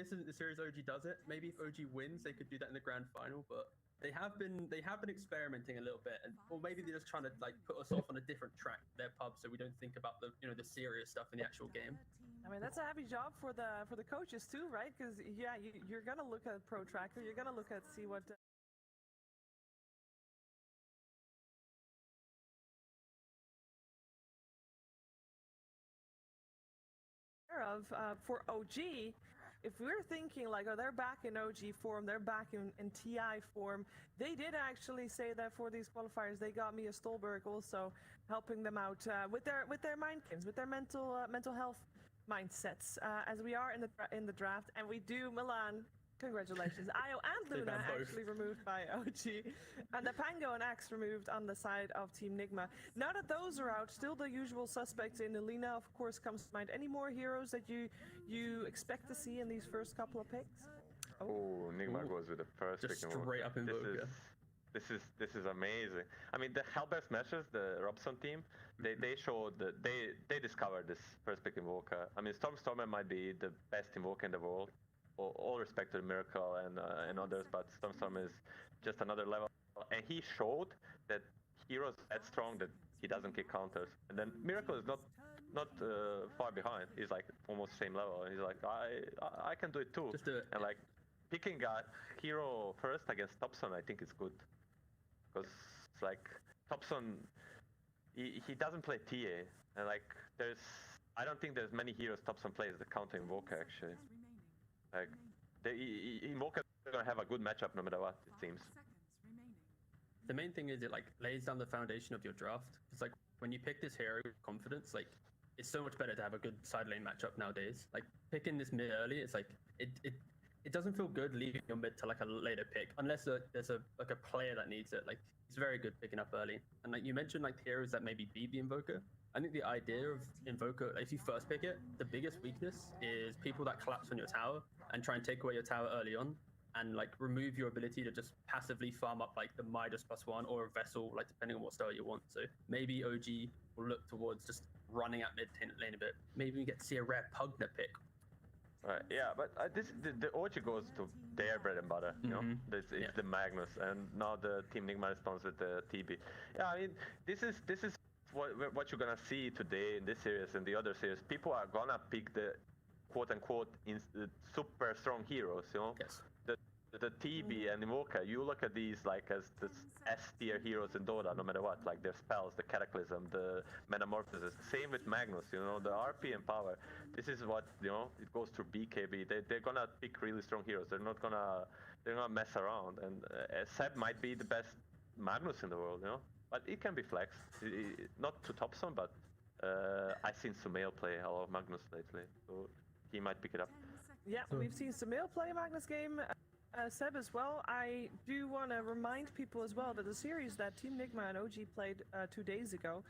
this isn't the series OG does it. Maybe if OG wins, they could do that in the grand final. But they have been experimenting a little bit, or maybe they're just trying to like put us off on a different track, their pub, so we don't think about the the serious stuff in the actual game. I mean, that's a heavy job for the coaches too, right? Because yeah, you're gonna look at Pro Tracker, you're gonna look at see what. Of for OG, if we're thinking like, oh, they're back in OG form, they're back in TI form, they did actually say that for these qualifiers they got Mia Stolberg also helping them out with their mind games, with their mental health mindsets, as we are in the draft, and we do Milan. Congratulations. Io and Luna actually removed by OG, and the Pango and Axe removed on the side of Team NIGMA. Now that those are out, still the usual suspects in Elena, of course, comes to mind. Any more heroes that you expect to see in these first couple of picks? Oh, NIGMA goes with the first pick. Just straight up Invoker. This is amazing. I mean, the Hellbear Smashers, the Robson team, they showed that they discovered this first pick Invoker. I mean, Stormer might be the best Invoker in the world. All respect to Miracle and others, but Storm is just another level. And he showed that Hero's that strong that he doesn't kick counters. And then Miracle is not far behind. He's like almost same level. And he's like, I can do it too. Just do it. And like picking a hero first against Thompson, I think is good, because it's like Thompson, he doesn't play TA, and like I don't think there's many heroes Thompson plays that counter Invoker actually. Like, Invoker is gonna have a good matchup no matter what, it seems. The main thing is it like lays down the foundation of your draft. It's like when you pick this hero with confidence, like it's so much better to have a good side lane matchup nowadays. Like picking this mid early, it's like it doesn't feel good leaving your mid to like a later pick, unless there's a player that needs it. Like it's very good picking up early. And like you mentioned, like heroes that maybe beat the Invoker. I think the idea of Invoker, if you first pick it, the biggest weakness is people that collapse on your tower and try and take away your tower early on, and like remove your ability to just passively farm up like the Midas +1 or a Vessel, like depending on what style you want. So maybe OG will look towards just running at mid lane a bit. Maybe we get to see a rare Pugna pick. Right, yeah, but the OG goes to their bread and butter, you know? It's the Magnus, and now the Team NIGMA responds with the TB. Yeah, I mean, this is what you're gonna see today in this series and the other series. People are gonna pick the quote-unquote super strong heroes, you know? Yes. The TB and Invoker, you look at these like as the S-tier heroes in Dota, no matter what, like their spells, the Cataclysm, the Metamorphosis. Same with Magnus, you know, the RP and power. This is what, you know, it goes through BKB. They're gonna pick really strong heroes. They're not gonna mess around. And Seb might be the best Magnus in the world, you know, but it can be flexed. Not to Thompson, but I've seen Sumail play a lot of Magnus lately, so he might pick it up. Yeah, we've seen Sumail play a Magnus game. Seb as well. I do want to remind people as well that the series that Team NIGMA and OG played 2 days ago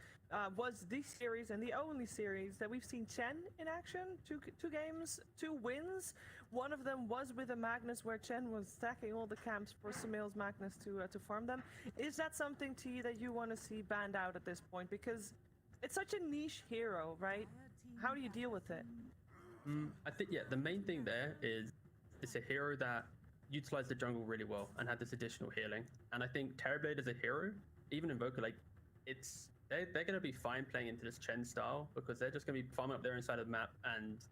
was the series and the only series that we've seen Chen in action. Two games, 2 wins. One of them was with a Magnus where Chen was stacking all the camps for Sumail's Magnus to farm them. Is that something to you that you want to see banned out at this point? Because it's such a niche hero, right? How do you deal with it? I think, yeah, the main thing there is it's a hero that utilized the jungle really well and had this additional healing. And I think Terrorblade as a hero, even Invoker, like they're going to be fine playing into this Chen style, because they're just going to be farming up their inside of the map, and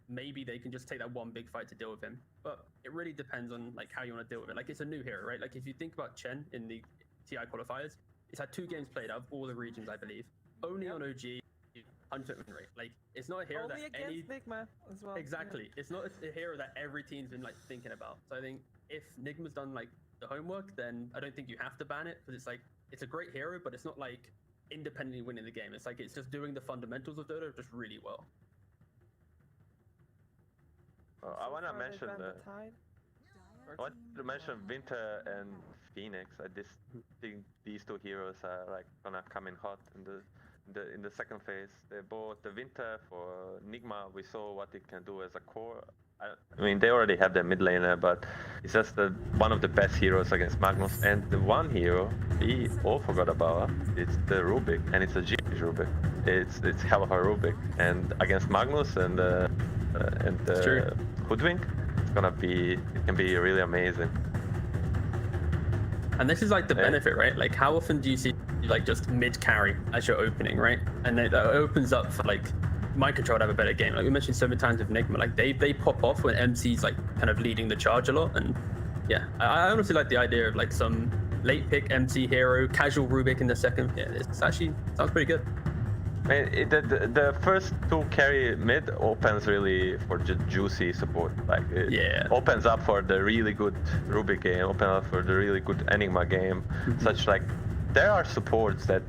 maybe they can just take that one big fight to deal with him. But it really depends on like how you want to deal with it. Like it's a new hero, right? Like if you think about Chen in the TI qualifiers, it's had 2 games played out of all the regions, I believe. Only on OG. 100% win rate. Like it's not a hero only that against NIGMA as well. Exactly. Yeah. It's not a hero that every team's been like thinking about. So I think if NIGMA's done like the homework, then I don't think you have to ban it, because it's like it's a great hero, but it's not like independently winning the game. It's like it's just doing the fundamentals of Dota just really well. I want to mention Winter and Phoenix. I just think these 2 heroes are like gonna come in hot in the second phase. They bought the Winter for NIGMA. We saw what it can do as a core. I mean, they already have their mid laner, but it's just one of the best heroes against Magnus. And the one hero we all forgot about, it's the Rubik, and it's a Jewish Rubik. It's hell of a Rubik, and against Magnus and Hoodwink, it can be really amazing. And this is like the benefit, right? Like, how often do you see like just mid carry as your opening, right? And it opens up for like mind control to have a better game. Like we mentioned so many times with NIGMA, like they pop off when MC's like kind of leading the charge a lot. And yeah, I honestly like the idea of like some late pick MC hero, casual Rubik in the second. Yeah, it's actually sounds pretty good. The first 2 carry mid opens really for juicy support. Like it opens up for the really good Rubik game, opens up for the really good Enigma game. Such like there are supports that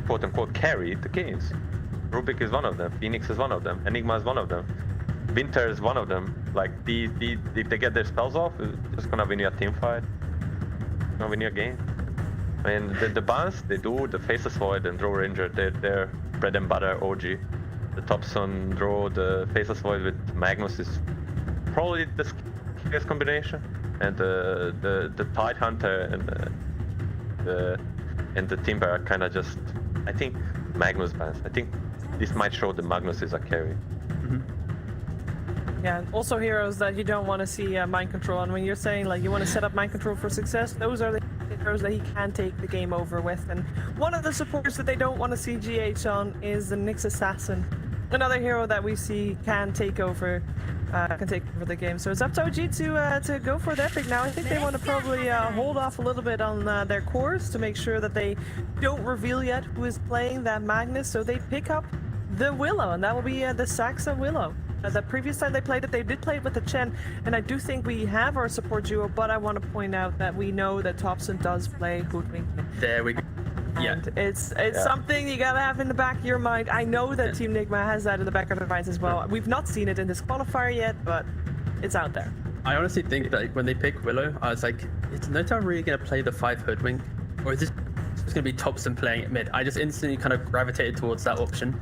quote unquote carry the games. Rubik is one of them, Phoenix is one of them, Enigma is one of them, Winter is one of them. Like if they get their spells off, it's just gonna win you a team fight. Gonna win you a game. I mean the bans they do, the Faceless Void and Draw Ranger, they're bread and butter OG. The Thompson draw, the Faceless Void with Magnus is probably the scariest combination. And the Tide Hunter and the Timber are kind of just, I think, Magnus bans. I think this might show the Magnus is a carry. Yeah, and also heroes that you don't want to see mind control. And when you're saying like you want to set up mind control for success, those are the heroes that he can take the game over with. And one of the supports that they don't want to see GH on is the Nyx Assassin, another hero that we see can take over the game. So it's up to OG to go for the epic now. I think they want to probably hold off a little bit on their cores to make sure that they don't reveal yet who is playing that Magnus. So they pick up the Willow, and that will be the Saxa Willow. The previous time they played it, they did play it with the Chen, and I do think we have our support duo, but I want to point out that we know that Thompson does play Hoodwink. There we go. Yeah. It's something you gotta have in the back of your mind. I know that Team NIGMA has that in the back of their minds as well. We've not seen it in this qualifier yet, but it's out there. I honestly think that when they pick Willow, I was like, is NOTA really gonna play the 5 Hoodwink? Or is this just gonna be Thompson playing it mid? I just instantly kind of gravitated towards that option.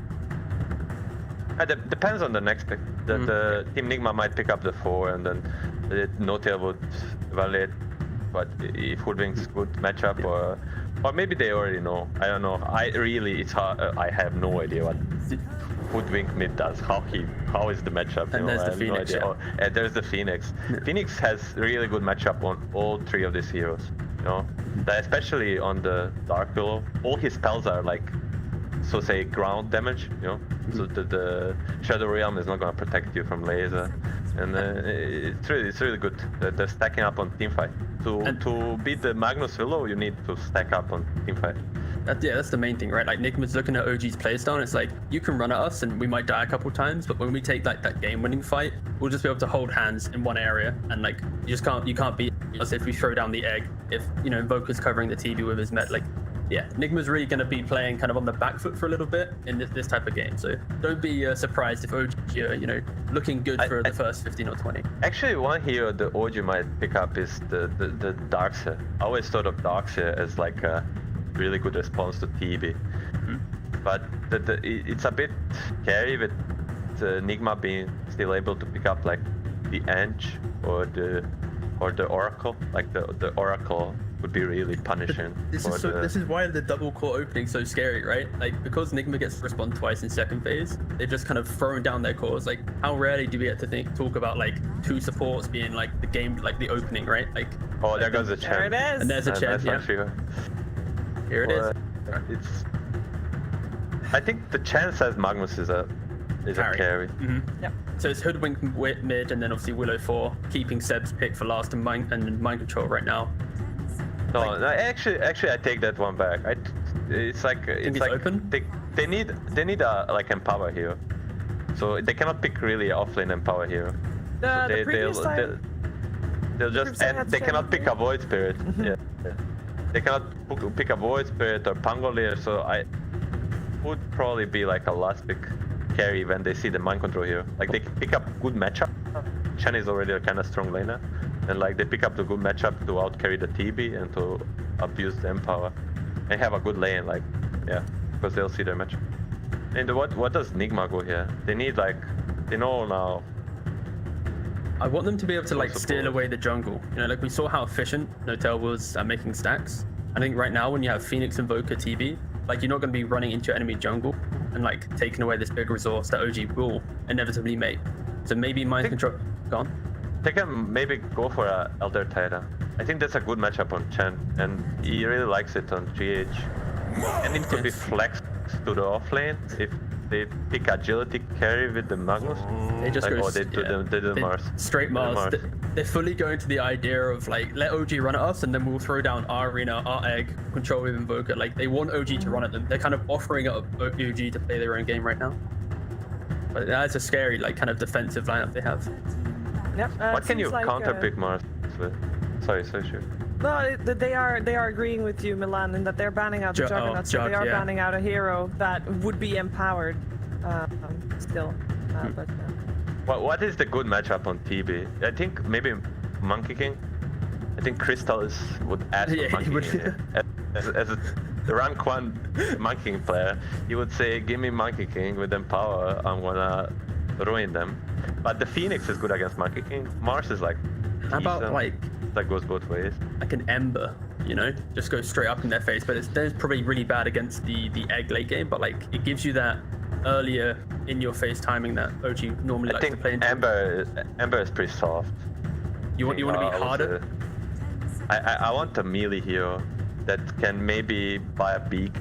It depends on the next pick. The Team NIGMA might pick up the 4 and then NOTA would evaluate what if Hoodwink's good matchup or maybe they already know. I don't know. It's hard. I have no idea what Hoodwink mid does. How is the matchup? And there's the Phoenix. There's the Phoenix. Phoenix has really good matchup on all 3 of these heroes. You know, especially on the Dark Willow. All his spells are like, so say ground damage. You know, so the Shadow Realm is not gonna protect you from laser, and it's really good. They're stacking up on teamfight. To beat the Magnus Willow, you need to stack up on teamfight. That's the main thing, right? Like NIGMA's looking at OG's playstyle, and it's like you can run at us, and we might die a couple times, but when we take like that game-winning fight, we'll just be able to hold hands in one area, and like you can't beat us if we throw down the egg. If Invoker's covering the TB with his met, like. Yeah, NIGMA's really going to be playing kind of on the back foot for a little bit in this type of game. So don't be surprised if OG are, looking good for the first 15 or 20. Actually, one hero the OG might pick up is the Darkseer. I always thought of Darkseer as like a really good response to TB. But it's a bit scary with NIGMA being still able to pick up like the ENG or the Oracle. Like the Oracle would be really punishing. This is why the double core opening is so scary, right? Like because NIGMA gets to respond twice in second phase, they've just kind of thrown down their cores. Like how rarely do we get to talk about like 2 supports being like the game, like the opening, right? Like there goes a Chen. There it is. And there's a Chen. Yeah. Here it is. I think the Chen says Magnus is a carry. Yep. So it's Hoodwink mid, and then obviously Willow 4, keeping Seb's pick for last and mind control right now. No, actually, I take that one back. It's like open. They need a like Empower hero, so they cannot pick really offlane Empower hero. They'll just they cannot pick a Void Spirit. Yeah. They cannot pick a Void Spirit or Pangolier. So I would probably be like a last pick carry when they see the mind control hero. Like they pick up good matchup. Chen is already a kind of strong laner. And like they pick up the good matchup to out carry the TB and to abuse the Empower. They have a good lane, like because they'll see their matchup. And what does NIGMA go here? They need like they know now. I want them to be able to like steal away the jungle. Like we saw how efficient NOTA was at making stacks. I think right now when you have Phoenix Invoker TB, like you're not going to be running into your enemy jungle and like taking away this big resource that OG will inevitably make. So maybe mind control gone. they can maybe go for a Elder Titan. I think that's a good matchup on Chen, and he really likes it on GH. And it could be flexed to the off lane if they pick agility carry with the Magnus. They just like, go they do Mars. Straight Mars. Mars. They're fully going to the idea of like, let OG run at us and then we'll throw down our arena, our egg, control with Invoker. Like they want OG to run at them. They're kind of offering up OG to play their own game right now. But that's a scary like kind of defensive lineup they have. Yep. What can you like, counter pick Mars with? Sorry, sure. No, they are agreeing with you, Milan, in that they're banning out the Juggernaut, so they are banning out a hero that would be empowered still. What is the good matchup on TB? I think maybe Monkey King. I think Crystal would add Monkey King. As a rank 1 Monkey King player, he would say, give me Monkey King with Empower, I'm gonna ruin them. But the Phoenix is good against Monkey King. Mars is like how about like that goes both ways. Like an Ember, you know, just go straight up in their face. But it's probably really bad against the egg late game. But like it gives you that earlier in your face timing that OG normally likes to play into. Ember is pretty soft. You want to be harder. I want a melee hero that can maybe buy a beak,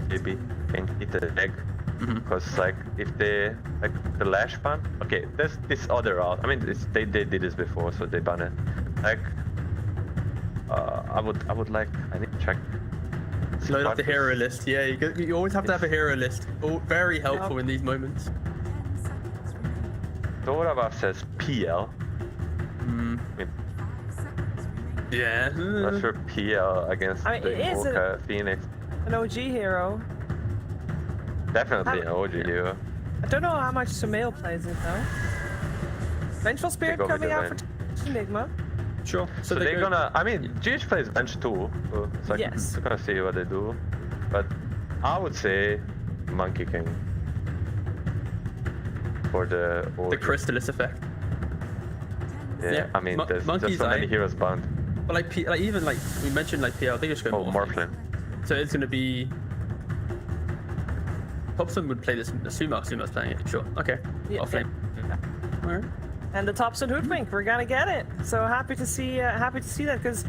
maybe and hit the egg. Because like if they like the lash ban, okay, there's this other route. I mean, they did this before, so they ban it. Like, I would like. I need to check. Load up the hero list. Yeah, you always have to have a hero list. Oh, very helpful in these moments. DOTA says PL. I mean, yeah. Not sure PL against the Invoker Phoenix. An OG hero. Definitely an OG hero. I don't know how much Sumail plays it though. Vengeful Spirit coming out for Enigma. Sure. So they're gonna. I mean, GH plays bench too, so it's like we're gonna see what they do. But I would say Monkey King for the Crystallis effect. Yeah, I mean, there's just so many heroes banned. But like even like we mentioned like PL, they just go Morphling. So it's gonna be. Thompson would play this. Suma's playing it. Sure. Okay. Yeah. Offlane. All right. And the Thompson Hoodwink, we're gonna get it. So happy to see that because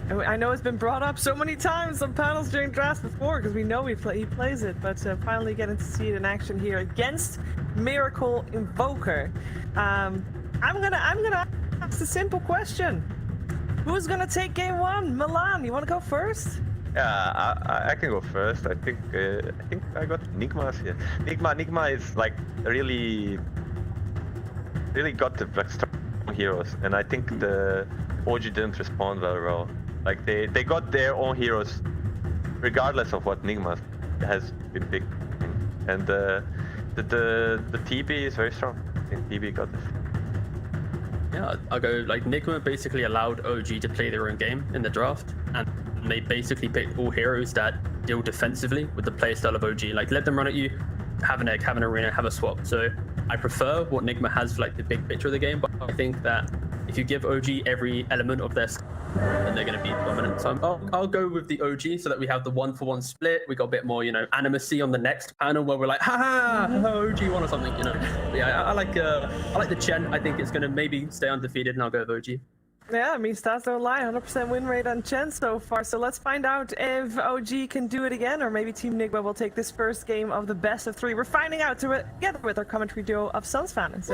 I know it's been brought up so many times on panels during drafts before because we know he plays it, but finally getting to see it in action here against Miracle Invoker. I'm gonna ask a simple question: who's gonna take game 1? Milan, you want to go first? Yeah, I can go first. I think I got NIGMA here. NIGMA is like really got the like strong heroes, and I think the OG didn't respond very well. Like they got their own heroes, regardless of what NIGMA has been picking, and the TB is very strong. I think TB got this. Yeah, I'll go like NIGMA basically allowed OG to play their own game in the draft, and they basically picked all heroes that deal defensively with the playstyle of OG. Like let them run at you, have an egg, have an arena, have a swap. So I prefer what NIGMA has like the big picture of the game, but I think that if you give OG every element of their then they're going to be dominant. So I'll go with the OG so that we have the 1-for-1 split. We got a bit more, you know, animacy on the next panel where we're like, OG won or something, you know. But yeah, I like the Chen. I think it's going to maybe stay undefeated, and I'll go with OG. Yeah, I mean, stats don't lie. 100% win rate on Chen so far. So let's find out if OG can do it again, or maybe Team NIGMA will take this first game of the best of 3. We're finding out together with our commentary duo of Suns fans.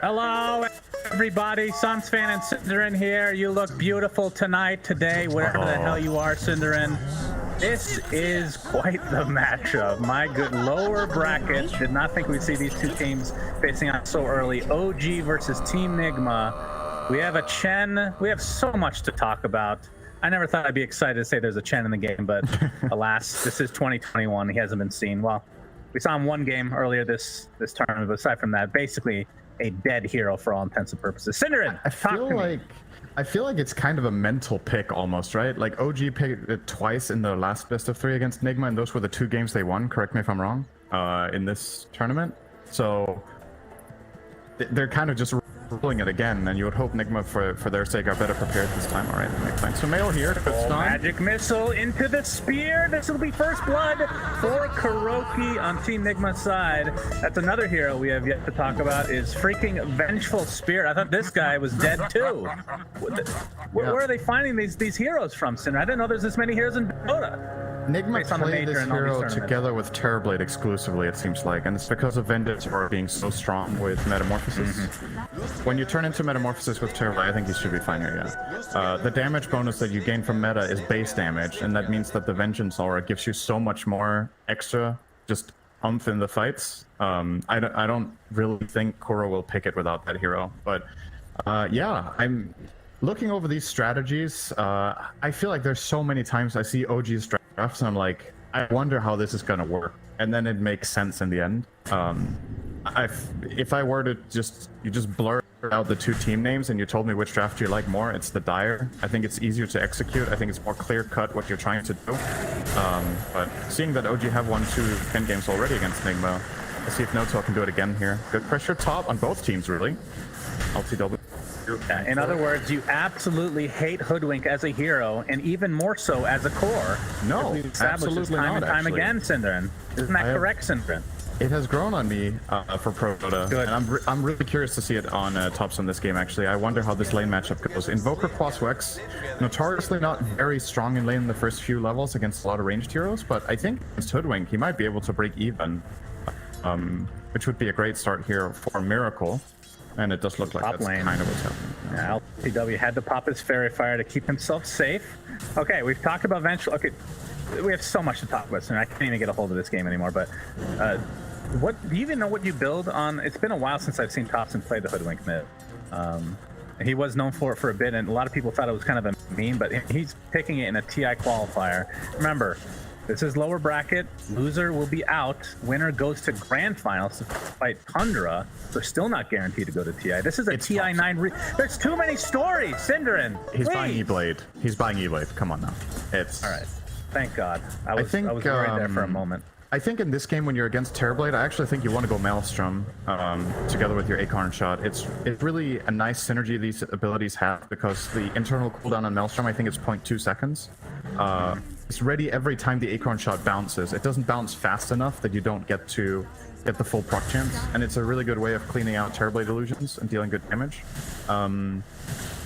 Hello, everybody. Suns fan and Cinderin here. You look beautiful tonight, today, wherever the hell you are, Cinderin. This is quite the matchup. My good lower bracket. Did not think we'd see these two teams facing out so early. OG versus Team NIGMA. We have a Chen. We have so much to talk about. I never thought I'd be excited to say there's a Chen in the game, but alas, this is 2021. He hasn't been seen. Well, we saw him one game earlier this tournament, but aside from that, basically a dead hero for all intents and purposes. Cinderin, I feel like it's kind of a mental pick almost, right? Like OG picked it twice in the last best of 3 against NIGMA, and those were the 2 games they won, correct me if I'm wrong, in this tournament. So they're kind of just rolling it again, and you would hope NIGMA, for their sake, are better prepared this time. All right, makes sense. So Mail here, good Oh, stun. magic missile into the spear. This will be first blood for Kuroki on Team NIGMA's side. That's another hero we have yet to talk about is freaking Vengeful Spirit. I thought this guy was dead too. Where are they finding these heroes from, Cinder? I didn't know there's this many heroes in Dota. NIGMA Based on the played major this and all these hero tournaments. together with Terrorblade exclusively, it seems like, and it's because of Vengeance or being so strong with Metamorphosis. When you turn into Metamorphosis with Terrorblade, I think you should be fine here, yeah. The damage bonus that you gain from meta is base damage, and that means that the Vengeance aura gives you so much more extra just umph in the fights. I don't really think Kuro will pick it without that hero, but yeah, I'm looking over these strategies. I feel like there's so many times I see OG's drafts and I'm like, I wonder how this is gonna work, and then it makes sense in the end. If I were to just blur out the two team names and you told me which draft you like more, it's the Dire. I think it's easier to execute. I think it's more clear cut what you're trying to do. But seeing that OG have won 2 10 games already against NIGMA, let's see if NOTEL can do it again here. Good pressure top on both teams, really. LTW. In other words, you absolutely hate Hoodwink as a hero, and even more so as a core. No, We've established this absolutely time not, and time actually. again, Synderen. Isn't that correct, Synderen? It has grown on me for Pro Dota, Good. and I'm really curious to see it on tops in this game. Actually, I wonder how this lane matchup goes. Invoker Quas Wex, notoriously not very strong in lane in the first few levels against a lot of ranged heroes, but I think against Hoodwink he might be able to break even, which would be a great start here for Miracle. And it does look like Top that's lane. kind of what's happening. Yeah, LTW had to pop his Fairy Fire to keep himself safe. Okay, we've talked about Vengeful. Okay, we have so much to talk about, so I can't even get a hold of this game anymore. But what do you even know what you build on? It's been a while since I've seen Thompson play the Hoodwink mid. He was known for it for a bit, and a lot of people thought it was kind of a meme, but he's picking it in a TI qualifier. Remember, this is lower bracket. Loser will be out. Winner goes to grand finals to fight Tundra. They're still not guaranteed to go to TI. This is a TI 9. There's too many stories, Synderen. He's buying Please. E-Blade. He's buying E-Blade. Come on now. It's All right. Thank God. I was think, worried there for a moment. I think in this game when you're against Terrorblade, I actually think you want to go Maelstrom together with your Acorn shot. It's really a nice synergy these abilities have, because the internal cooldown on Maelstrom, I think it's 0.2 seconds. It's ready every time the Acorn shot bounces. It doesn't bounce fast enough that you don't get the full proc chance, and it's a really good way of cleaning out Terrorblade illusions and dealing good damage.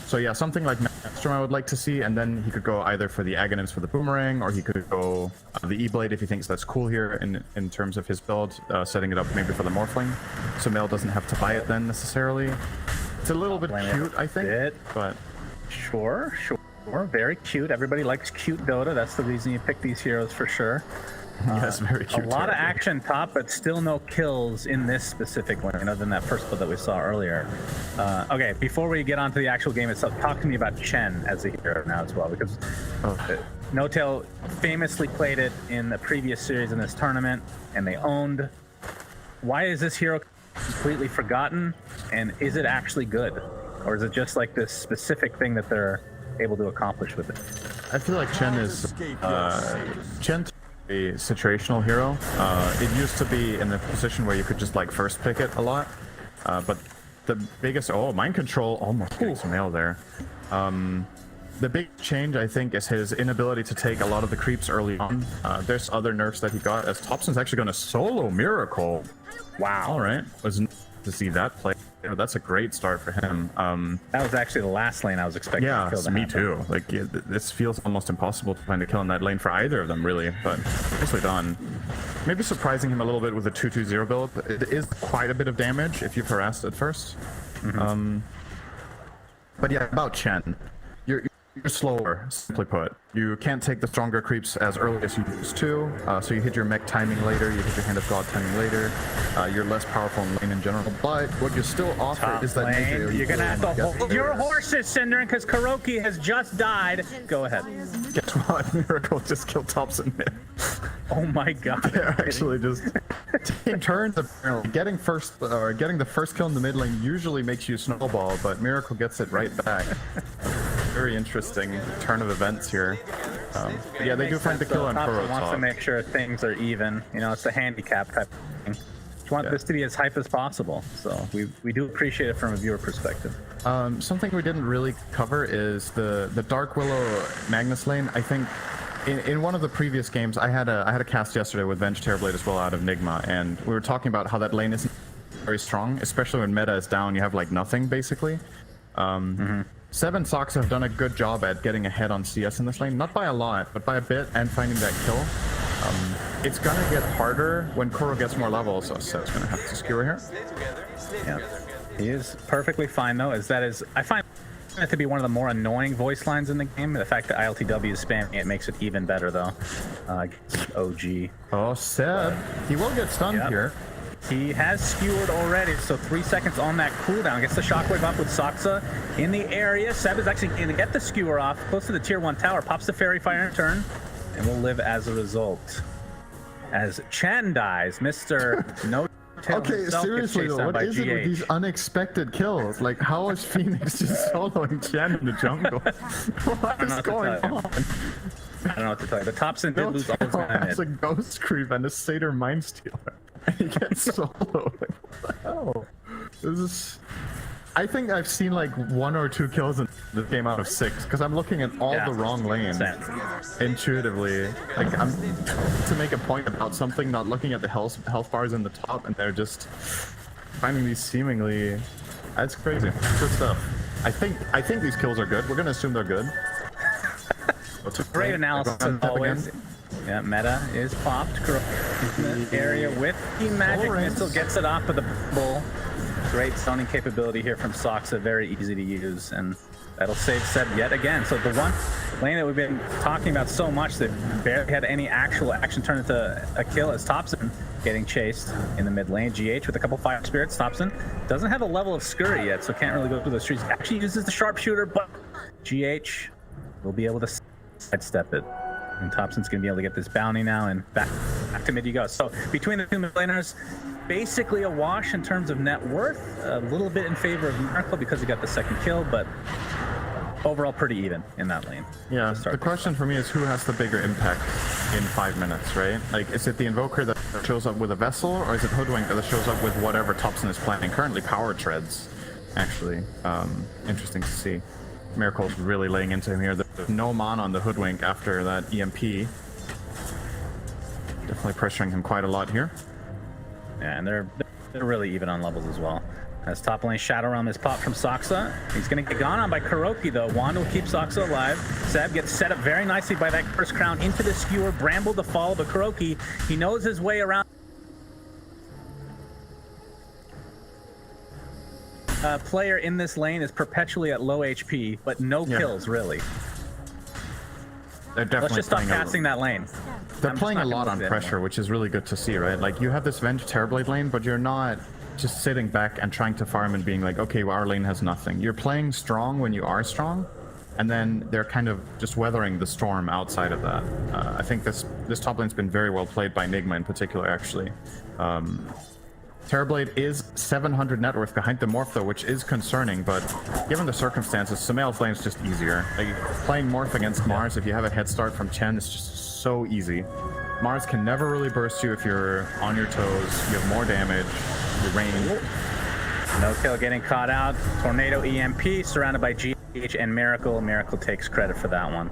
So yeah, something like Maelstrom I would like to see, and then he could go either for the Aghanim's for the Boomerang, or he could go the E-Blade if he thinks that's cool here in terms of his build, setting it up maybe for the Morphling, so Mel doesn't have to buy it then necessarily. It's a little bit cute, I think, but... Sure. Very cute. Everybody likes cute Dota. That's the reason you pick these heroes for sure. Yes, very cute. A lot of action top, but still no kills in this specific one, other than that first clip that we saw earlier. Okay, before we get on to the actual game itself, talk to me about Chen as a hero now as well, because NOTEL famously played it in the previous series in this tournament, and they owned. Why is this hero completely forgotten, and is it actually good? Or is it just like this specific thing that they're able to accomplish with it? I feel like Chen is a situational hero. It used to be in the position where you could just like first pick it a lot, but the biggest mind control almost getting some nail there. The big change I think is his inability to take a lot of the creeps early on. There's other nerfs that he got, as Thompson's actually going to solo Miracle. Wow. All right, was nice to see that play. That's a great start for him. That was actually the last lane I was expecting to kill. Me too. Like, this feels almost impossible to find a kill in that lane for either of them, really. But nicely done. Maybe surprising him a little bit with a 2-2-0 build. It is quite a bit of damage if you've harassed at first. But yeah, about Chen. You're slower, simply put. You can't take the stronger creeps as early as you used to, so you hit your mech timing later, you hit your Hand of God timing later. You're less powerful in lane in general, but what you still offer is that major. You're gonna have to hold your horses, Synderen, because Kuroki has just died. Go ahead. Guess what? Miracle just killed Thompson mid. Oh my God. They're actually just taking turns. Apparently, getting the first kill in the mid lane usually makes you snowball, but Miracle gets it right back. Very interesting turn of events here. Yeah, they do find the kill on Kuro Thompson wants to top. make sure things are even. It's a handicap type thing. just want this to be as hype as possible. So we do appreciate it from a viewer perspective. Something we didn't really cover is the Dark Willow Magnus lane. I think in one of the previous games, I had a cast yesterday with Venge Terrorblade as well out of NIGMA, and we were talking about how that lane isn't very strong, especially when meta is down. You have like nothing basically. Seb and Sox have done a good job at getting ahead on CS in this lane, not by a lot, but by a bit, and finding that kill. It's gonna get harder when Kuro gets more levels, so Seb's gonna have to skewer here. Yeah, he is perfectly fine though. I find it to be one of the more annoying voice lines in the game. The fact that ILTW is spamming it makes it even better though. Against OG. Oh, Seb, he will get stunned here. He has skewered already, so 3 seconds on that cooldown. Gets the shockwave up with Soxa in the area. Seb is actually going to get the skewer off close to the tier 1 tower. Pops the fairy fire in turn, and will live as a result. As Chen dies, Mr. No Tail Okay, seriously though, what is it with these unexpected kills? Like, how is Phoenix just soloing Chen in the jungle? What is going on? I don't know what to tell you. The Topson did lose all his mana. It's a ghost creep and a Satyr Mindstealer. And he gets soloed. Like, what the hell? This is... I think I've seen like 1 or 2 kills in this game out of 6, because I'm looking at all the wrong lanes intuitively. Like, I'm to make a point about something, not looking at the health bars in the top, and they're just finding these seemingly... That's crazy. Good stuff. I think these kills are good. We're gonna assume they're good. Great analysis as always. Yeah, meta is popped. In the area with the magic missile, gets it off of the bull. Great stunning capability here from Soxa, very easy to use, and that'll save Seb yet again. So the one lane that we've been talking about so much that barely had any actual action turn into a kill is Topson getting chased in the mid lane. GH with a couple fire spirits. Topson doesn't have a level of scurry yet, so can't really go through those trees. Actually uses the sharpshooter, but GH will be able to sidestep it. And Topson's going to be able to get this bounty now, and back to mid you go. So between the two mid laners, basically a wash in terms of net worth. A little bit in favor of Miracle because he got the second kill, but overall pretty even in that lane. Yeah, the question for me is who has the bigger impact in 5 minutes, right? Like, is it the Invoker that shows up with a vessel, or is it Hoodwink that shows up with whatever Topson is planning? Currently, Power Treads, actually. Interesting to see. Miracle's really laying into him here. There's no mana on the Hoodwink after that EMP. Definitely pressuring him quite a lot here. Yeah, and they're really even on levels as well. As top lane Shadow Realm is popped from Soxa. He's going to get gone on by Kuroki though. Wand will keep Soxa alive. Seb gets set up very nicely by that first crown into the skewer. Bramble to follow, but Kuroki, he knows his way around. Player in this lane is perpetually at low HP, but no kills really. They're definitely Let's just stop casting that lane. They're playing a lot on pressure, which is really good to see, right? Like, you have this Venge Terrorblade lane, but you're not just sitting back and trying to farm and being like, okay, well, our lane has nothing. You're playing strong when you are strong, and then they're kind of just weathering the storm outside of that. I think this top lane's been very well played by NIGMA in particular, actually. Terrorblade is 700 net worth behind the Morph though, which is concerning, but given the circumstances, Sumail's lane is just easier. Like, playing Morph against Mars, if you have a head start from Chen, is just so easy. Mars can never really burst you if you're on your toes, you have more damage, you're raining. No kill getting caught out. Tornado EMP surrounded by GH and Miracle. Miracle takes credit for that one.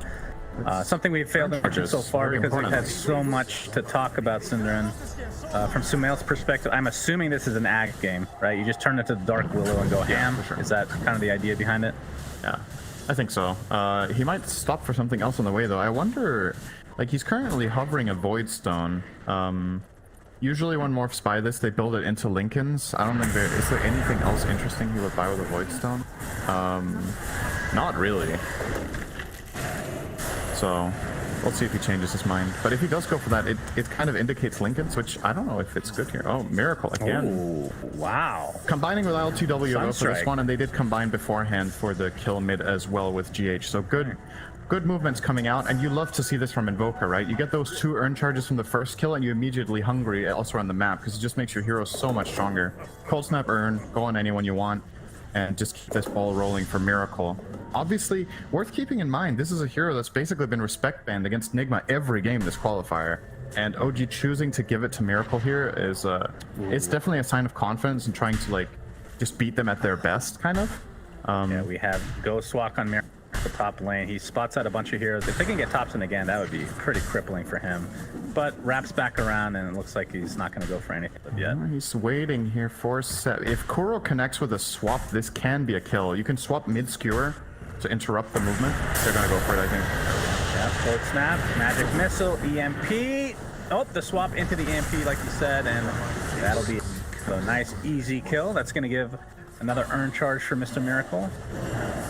Something we've failed to mention so far because we've had so much to talk about, Cinderin. From Sumail's perspective, I'm assuming this is an ag game, right? You just turn it to the Dark Willow and go ham. Sure. Is that kind of the idea behind it? Yeah, I think so. He might stop for something else on the way, though. I wonder, like, he's currently hovering a Void Stone. Usually when Morphs buy this, they build it into Lincolns. I don't think is there anything else interesting he would buy with a Void Stone? Not really. So we'll see if he changes his mind. But if he does go for that, it kind of indicates Lincolns, which I don't know if it's good here. Oh, Miracle again. Oh, wow. Combining with ILTW for this one, and they did combine beforehand for the kill mid as well with GH. So good movements coming out, and you love to see this from Invoker, right? You get those 2 earn charges from the first kill, and you immediately hungry elsewhere on the map, because it just makes your hero so much stronger. Cold Snap earn, go on anyone you want, and just keep this ball rolling for Miracle. Obviously, worth keeping in mind, this is a hero that's basically been respect banned against NIGMA every game this qualifier. And OG choosing to give it to Miracle here is it's definitely a sign of confidence and trying to like just beat them at their best, kind of. Yeah, we have Ghost Walk on Miracle top lane. He spots out a bunch of heroes. If they can get Thompson again, that would be pretty crippling for him. But wraps back around, and it looks like he's not going to go for anything yet. He's waiting here for set. If Kuro connects with a swap, this can be a kill. You can swap mid-skewer to interrupt the movement. They're going to go for it, I think. Yeah, cold snap, magic missile, EMP. Oh, the swap into the EMP, like you said, and that'll be a nice, easy kill. That's going to give another earn charge for Mr. Miracle,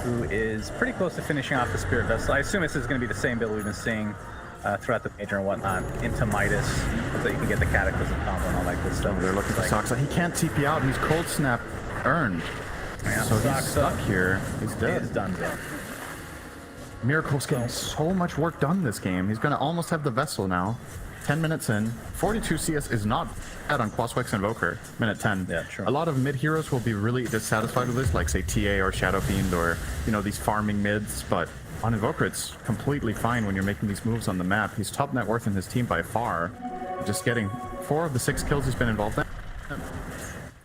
who is pretty close to finishing off the Spirit Vessel. I assume this is going to be the same build we've been seeing throughout the major and whatnot, into Midas, so you can get the Cataclysm combo and all that good stuff. They're looking for Soxa. He can't TP out. He's cold snap earned. Yeah, so he's stuck here. He's dead. He's done, though. Miracle's getting so much work done this game. He's going to almost have the Vessel now. 10 minutes in. 42 CS is not bad on Quaswex Invoker. Minute 10. Yeah, sure. A lot of mid heroes will be really dissatisfied with this, like say TA or Shadow Fiend or, you know, these farming mids, but on Invoker it's completely fine when you're making these moves on the map. He's top net worth in his team by far. Just getting 4 of the 6 kills he's been involved in.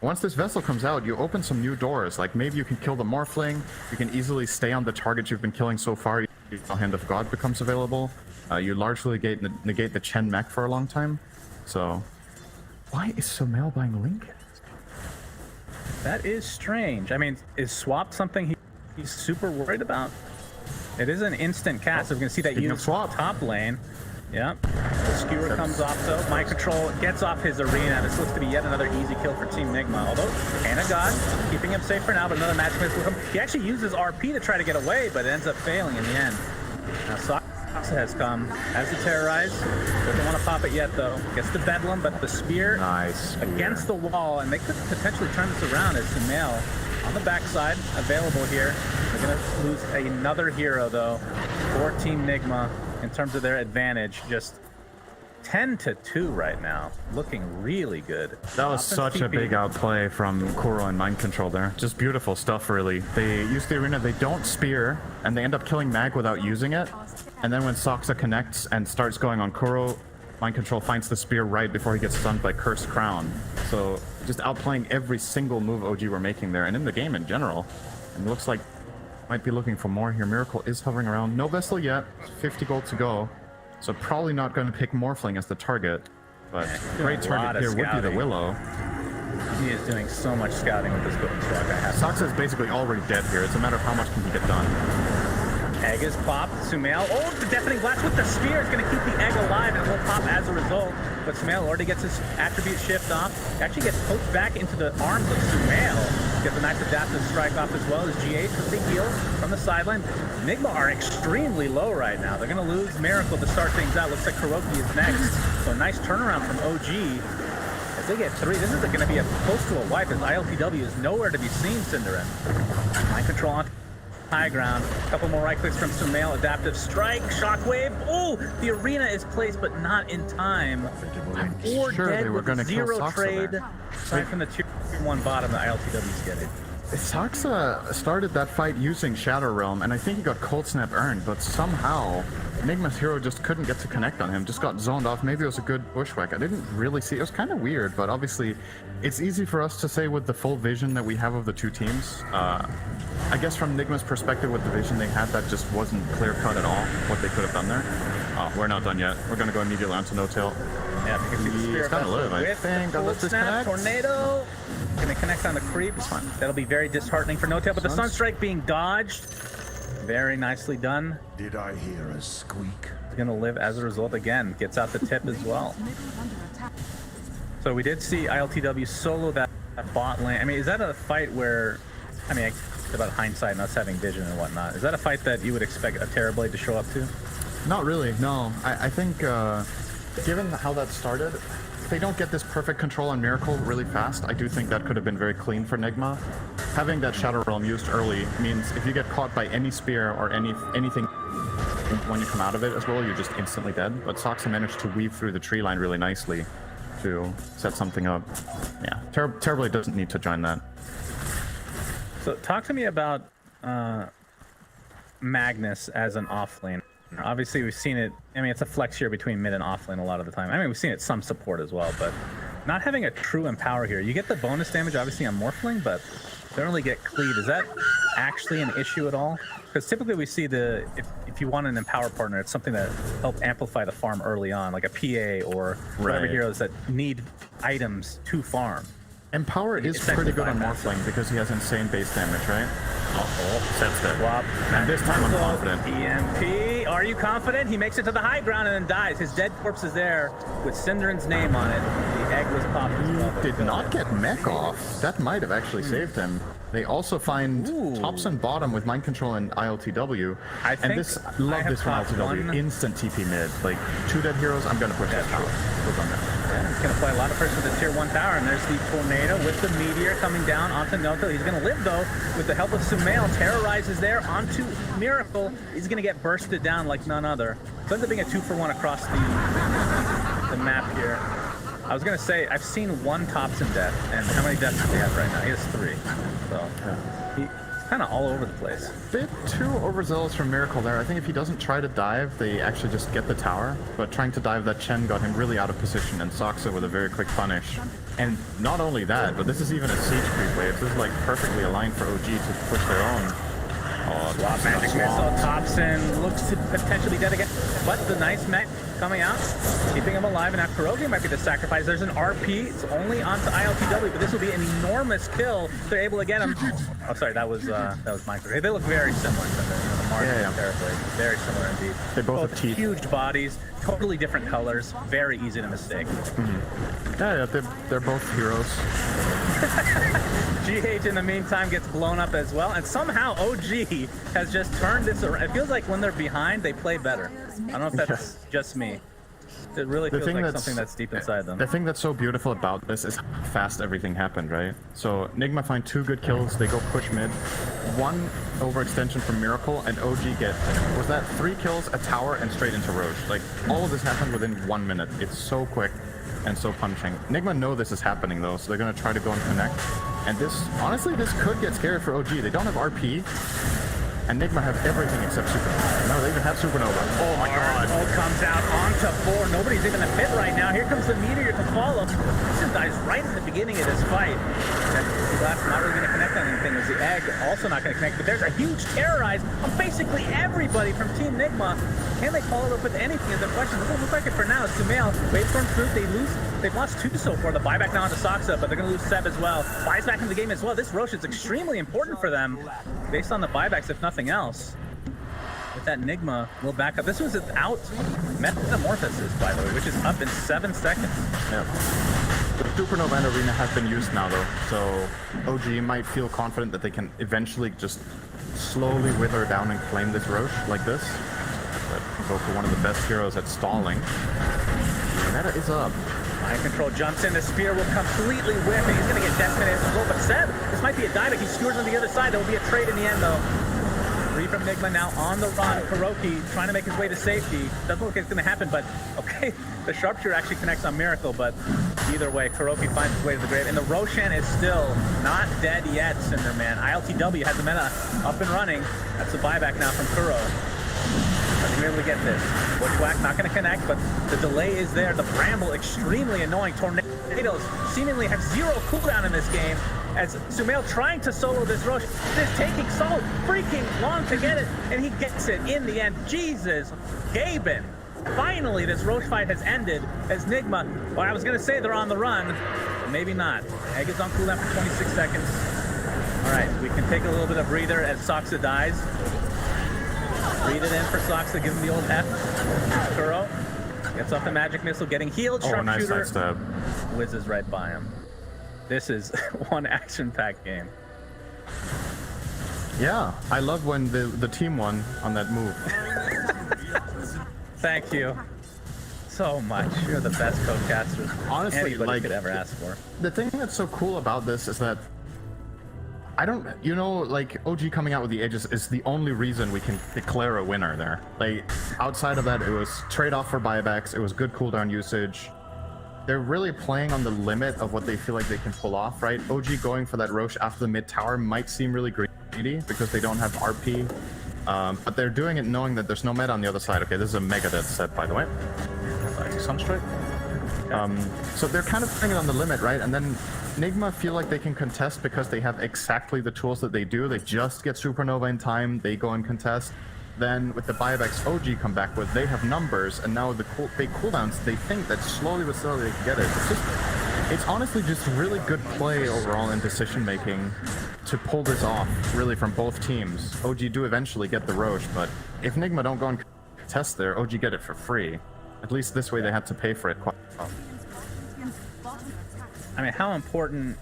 Once this Vessel comes out, you open some new doors. Like maybe you can kill the Morphling, you can easily stay on the targets you've been killing so far. Hand of God becomes available. You largely negate the Chen mech for a long time. So, why is Sumail buying Link? That is strange. I mean, is swap something he's super worried about? It is an instant cast. So we're going to see that use swap top lane. Yeah. The skewer comes off though. Mind Control gets off his arena. This looks to be yet another easy kill for Team NIGMA. Although, Hand of God keeping him safe for now, but another magic missile will come. He actually uses RP to try to get away, but it ends up failing in the end. Now, Soxa has come, has to terrorize. Doesn't want to pop it yet though. Gets the Bedlam, but the spear against the wall, and they could potentially turn this around as Sumail on the backside available here. They're going to lose another hero though for Team NIGMA in terms of their advantage. Just 10-2 right now, looking really good. That was such a big outplay from Kuro and Mind Control there. Just beautiful stuff, really. They use the arena, they don't spear, and they end up killing Mag without using it. And then when Soxa connects and starts going on Kuro, Mind Control finds the spear right before he gets stunned by Cursed Crown. So just outplaying every single move OG were making there, and in the game in general. And it looks like might be looking for more here. Miracle is hovering around. No Vessel yet. 50 gold to go. So probably not going to pick Morphling as the target. But great target here would be the Willow. He is doing so much scouting with this Golden Swag. Soxa is basically already dead here. It's a matter of how much can he get done. Egg is popped. Sumail. Oh, the Deafening Blast with the spear is going to keep the egg alive, and it will pop as a result. But Sumail already gets his attribute shift off. Actually gets poked back into the arms of Sumail. Gets a nice adaptive strike off as well as GH with the heal from the sideline. NIGMA are extremely low right now. They're going to lose Miracle to start things out. Looks like Kuroki is next. So a nice turnaround from OG. As they get 3, this is going to be close to a wipe as ILTW is nowhere to be seen, Cinderin. Mind Control on high ground. A couple more right clicks from Sumail. Adaptive strike. Shockwave. Oh, the arena is placed, but not in time. I'm Or sure dead they were with going to kill zero Soxa trade. there. Aside from the tier 1 bottom that ILTW's getting. Soxa started that fight using Shadow Realm, and I think he got Cold Snap earned, but somehow Enigma's hero just couldn't get to connect on him, just got zoned off. Maybe it was a good bushwhack. I didn't really see. It was kind of weird, but obviously it's easy for us to say with the full vision that we have of the two teams. I guess from Enigma's perspective, with the vision they had, that just wasn't clear-cut at all, what they could have done there. Oh, we're not done yet. We're going to go immediately on to No-Tail. Yeah, He's going to live, I think. Cold snap, tornado. Gonna connect on the creep. That'll be very disheartening for No-Tail, but the Sunstrike being dodged. Very nicely done. Did I hear a squeak? He's gonna live as a result again. Gets out the tip as well. So we did see ILTW solo that bot lane. I mean, is that a fight where, I mean, it's about hindsight and us having vision and whatnot. Is that a fight that you would expect a Terrorblade to show up to? Not really, no. I think, given how that started, if they don't get this perfect control on Miracle really fast, I do think that could have been very clean for Nigma. Having that Shadow Realm used early means if you get caught by any spear or anything when you come out of it as well, you're just instantly dead. But Soxa managed to weave through the tree line really nicely to set something up. Yeah, Terrorblade doesn't need to join that. So talk to me about Magnus as an offlane. Obviously, we've seen it. I mean, it's a flex here between mid and offlane a lot of the time. I mean, we've seen it some support as well, but not having a true empower here. You get the bonus damage, obviously, on Morphling, but don't really get cleave. Is that actually an issue at all? Because typically we see if you want an empower partner, it's something that helps amplify the farm early on, like a PA or whatever heroes that need items to farm. Empower is pretty good on Morphling because he has insane base damage, right? Sets that. Wop. And this time I'm confident. EMP. Are you confident? He makes it to the high ground and then dies. His dead corpse is there with Synderen's name on it. The egg was popped as well. He did not get mech off. That might have actually saved him. They also find tops and bottom with mind control and ILTW. Love this from ILTW. Instant TP mid. Like 2 dead heroes, I'm gonna push this tower. Yeah, he's gonna play a lot of pressure with the tier 1 tower, and there's the tornado with the meteor coming down onto Noto. He's gonna live though with the help of Sumail. Terrorizes there onto Miracle. He's gonna get bursted down like none other. So ends up being a 2-for-1 across the map here. I was gonna say, I've seen 1 Thompson death, and how many deaths does he have right now? He has 3. So he's kind of all over the place. Bit too overzealous from Miracle there. I think if he doesn't try to dive, they actually just get the tower. But trying to dive that Chen got him really out of position, and Soxa with a very quick punish. And not only that, but this is even a siege creep wave. This is like perfectly aligned for OG to push their own. Oh, Magic Missile. Thompson looks to potentially be dead again, but the nice mech coming out, keeping him alive, and now Kurogi might be the sacrifice. There's an RP. It's only onto ILTW, but this will be an enormous kill. They're able to get him. Oh, sorry, that was Minecraft. They look very similar to the Mars and Terrorblade. Very similar indeed. They both have teeth. Huge bodies, totally different colors. Very easy to mistake. Yeah, they're both heroes. GH in the meantime gets blown up as well, and somehow OG has just turned this around. It feels like when they're behind, they play better. I don't know if that's just me. It really feels like something that's deep inside them. The thing that's so beautiful about this is how fast everything happened, right? So NIGMA find 2 good kills, they go push mid, 1 overextension from Miracle, and OG get, was that 3 kills, a tower, and straight into Roche. Like, all of this happened within 1 minute. It's so quick and so punching. NIGMA know this is happening though, so they're gonna try to go and connect. And this, honestly, this could get scary for OG. They don't have RP. And NIGMA have everything except Supernova. No, they even have Supernova. Oh my god. Ult comes out onto 4. Nobody's even a pit right now. Here comes the meteor to follow. This dies right at the beginning of this fight. That's not really going to connect on anything. There's the egg also not going to connect. But there's a huge terrorize on basically everybody from Team NIGMA. Can they follow up with anything is the question. Doesn't look like it for now. Sumail, Wavestorm Fruit, they've lost 2 so far. The buyback now onto Soxa, but they're going to lose Seb as well. Buys back in the game as well. This Roche is extremely important for them based on the buybacks, if nothing else. With that NIGMA, we'll back up. This was without Metamorphosis, by the way, which is up in 7 seconds. Yeah. The Supernova and Arena have been used now, though, so OG might feel confident that they can eventually just slowly wither down and claim this Roche like this. But go for one of the best heroes at stalling. Meta is up. Mind control jumps in. The spear will completely whip, and he's going to get decimated as well. But Seb, this might be a dive. He skewers on the other side. There will be a trade in the end, though. 3 from NIGMA now on the run. Kuroki trying to make his way to safety. Doesn't look like it's going to happen, but okay. The sharpshooter actually connects on Miracle, but either way, Kuroki finds his way to the grave. And the Roshan is still not dead yet, Cinderman. ILTW has the meta up and running. That's the buyback now from Kuro. Are they able to get this? Bushwhack not going to connect, but the delay is there. The Bramble, extremely annoying. Tornadoes seemingly have 0 cooldown in this game. As Sumail trying to solo this Roche, is taking so freaking long to get it, and he gets it in the end. Jesus, Gaben. Finally, this Roche fight has ended as NIGMA, well, I was going to say they're on the run, but maybe not. Egg is on cooldown for 26 seconds. All right, we can take a little bit of breather as Soxa dies. Breathe it in for Soxa, give him the old F. Kuro gets off the magic missile, getting healed. Oh, nice Sharpshooter side stab. whizzes right by him. This is one action-packed game. Yeah, I love when the team won on that move. Thank you so much. You're the best co-casters Honestly, anybody could ever ask for. The thing that's so cool about this is that I don't, you know, like OG coming out with the Aegis is the only reason we can declare a winner there. Like outside of that, it was trade-off for buybacks. It was good cooldown usage. They're really playing on the limit of what they feel like they can pull off, right? OG going for that Roche after the mid tower might seem really greedy because they don't have RP. But they're doing it knowing that there's no meta on the other side. Okay, this is a mega death set, by the way. Sunstrike. So they're kind of putting it on the limit, right? And then NIGMA feel like they can contest because they have exactly the tools that they do. They just get Supernova in time, they go and contest. Then with the buybacks OG come back with, they have numbers, and now with the big cooldowns, they think that slowly but slowly they can get it. It's honestly just really good play overall in decision making to pull this off, really, from both teams. OG do eventually get the Roche, but if NIGMA don't go and contest there, OG get it for free. At least this way they had to pay for it quite well. I mean, how important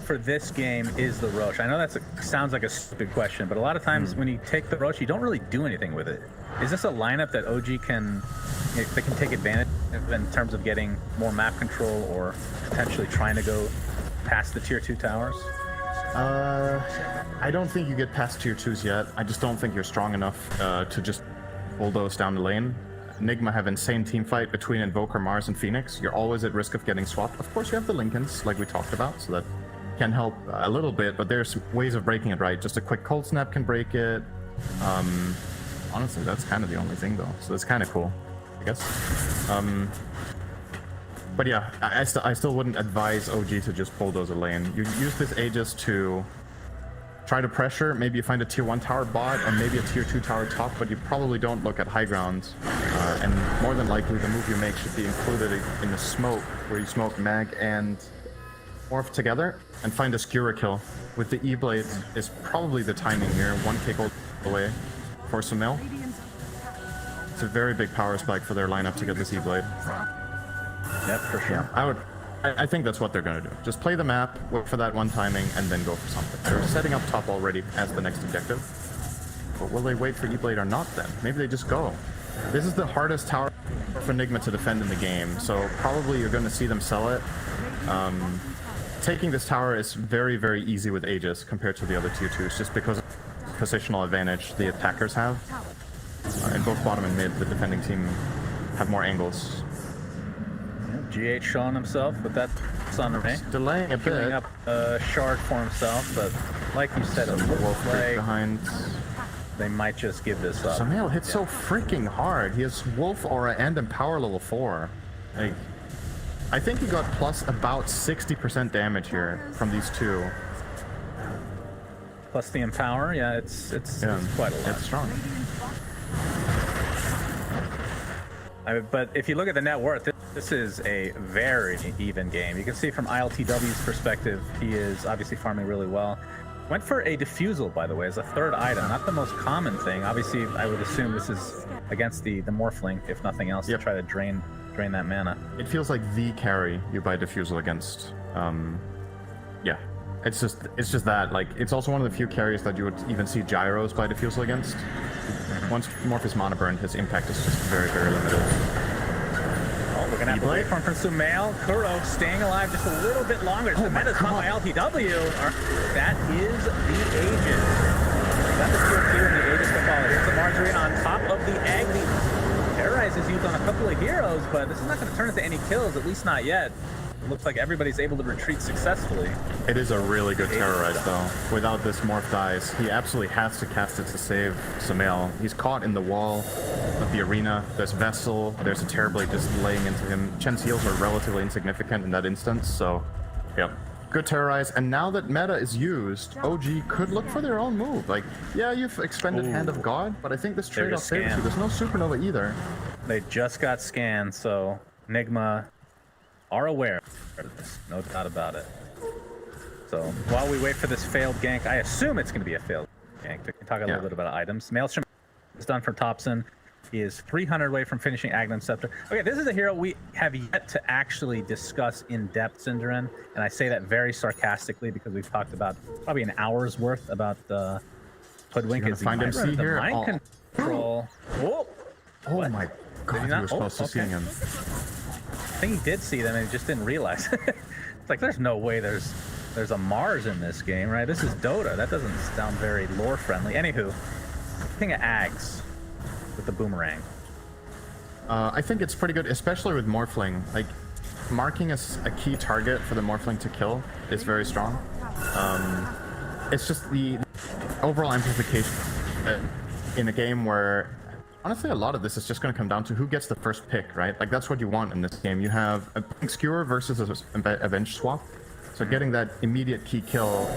for this game is the Roche? I know that sounds like a stupid question, but a lot of times when you take the Roche, you don't really do anything with it. Is this a lineup that OG can take advantage of in terms of getting more map control or potentially trying to go past the tier 2 towers? I don't think you get past tier 2s yet. I just don't think you're strong enough to just bulldoze down the lane. NIGMA have insane team fight between Invoker, Mars, and Phoenix. You're always at risk of getting swapped. Of course, you have the Lincolns, like we talked about, so that can help a little bit, but there's ways of breaking it, right? Just a quick cold snap can break it. Honestly, that's kind of the only thing, though, so that's kind of cool, I guess. But yeah, I still wouldn't advise OG to just bulldoze a lane. You use this Aegis to try to pressure. Maybe you find a tier 1 tower bot or maybe a tier 2 tower top, but you probably don't look at high ground. And more than likely, the move you make should be included in the smoke, where you smoke Mag and Morph together and find a Skewer kill. With the E-Blade is probably the timing here. 1k gold away for Sumail. It's a very big power spike for their lineup to get this E-Blade. Yep, for sure. Yeah, I think that's what they're going to do. Just play the map, wait for that one timing, and then go for something. They're setting up top already as the next objective. But will they wait for E-Blade or not then? Maybe they just go. This is the hardest tower for NIGMA to defend in the game, so probably you're going to see them sell it. Taking this tower is very, very easy with Aegis compared to the other tier 2s, just because of the positional advantage the attackers have. In both bottom and mid, the defending team have more angles. GH showing himself with that Sunray. Delaying a bit. Up a shard for himself, but like you said, it looks like behind. They might just give this up. Sumail hits so freaking hard. He has Wolf Aura and Empower level 4. Like, I think he got plus about 60% damage here from these two. Plus the Empower, yeah, it's quite a lot. It's strong. But if you look at the net worth, this is a very even game. You can see from ILTW's perspective, he is obviously farming really well. Went for a Diffusal, by the way, as a third item. Not the most common thing. Obviously, I would assume this is against the Morphling, if nothing else, to try to drain that mana. It feels like the carry you buy Diffusal against. Yeah, it's just that. Like, it's also one of the few carries that you would even see Gyros buy Diffusal against. Once Morpheus mana burned, his impact is just very, very limited. Oh, we're gonna have to wait for Sumail. Kuro staying alive just a little bit longer. The meta's caught by LTW. That is the Aegis. Got the tier 2 and the Aegis to follow. Here's the Margarine on top of the egg. The Terrorize is used on a couple of heroes, but this is not going to turn into any kills, at least not yet. It looks like everybody's able to retreat successfully. It is a really good Terrorize, though. Without this Morph dies, he absolutely has to cast it to save Sumail. He's caught in the wall of the arena. There's Vessel, there's a Terrorblade just laying into him. Chen's heals are relatively insignificant in that instance, so, yep. Good Terrorize, and now that meta is used, OG could look for their own move. Like, yeah, you've expended Hand of God, but I think this trade-off favors you. There's no Supernova either. They just got scanned, so NIGMA are aware of this, no doubt about it. So while we wait for this failed gank, I assume it's going to be a failed gank. We can talk a little bit about items. Maelstrom is done from Thompson. He is 300 away from finishing Aghanim Scepter. Okay, this is a hero we have yet to actually discuss in depth, Synderen, and I say that very sarcastically because we've talked about probably an hour's worth about Hoodwink. Is find MC here? Mind control. Oh my God! You were supposed to see him. I think he did see them and he just didn't realize. It's like there's no way there's a Mars in this game, right? This is Dota. That doesn't sound very lore friendly. Anywho, thing of Ags with the boomerang. I think it's pretty good, especially with Morphling. Like, marking a key target for the Morphling to kill is very strong. It's just the overall amplification in a game where honestly a lot of this is just going to come down to who gets the first pick, right? Like that's what you want in this game. You have a pink skewer versus a bench swap, so getting that immediate key kill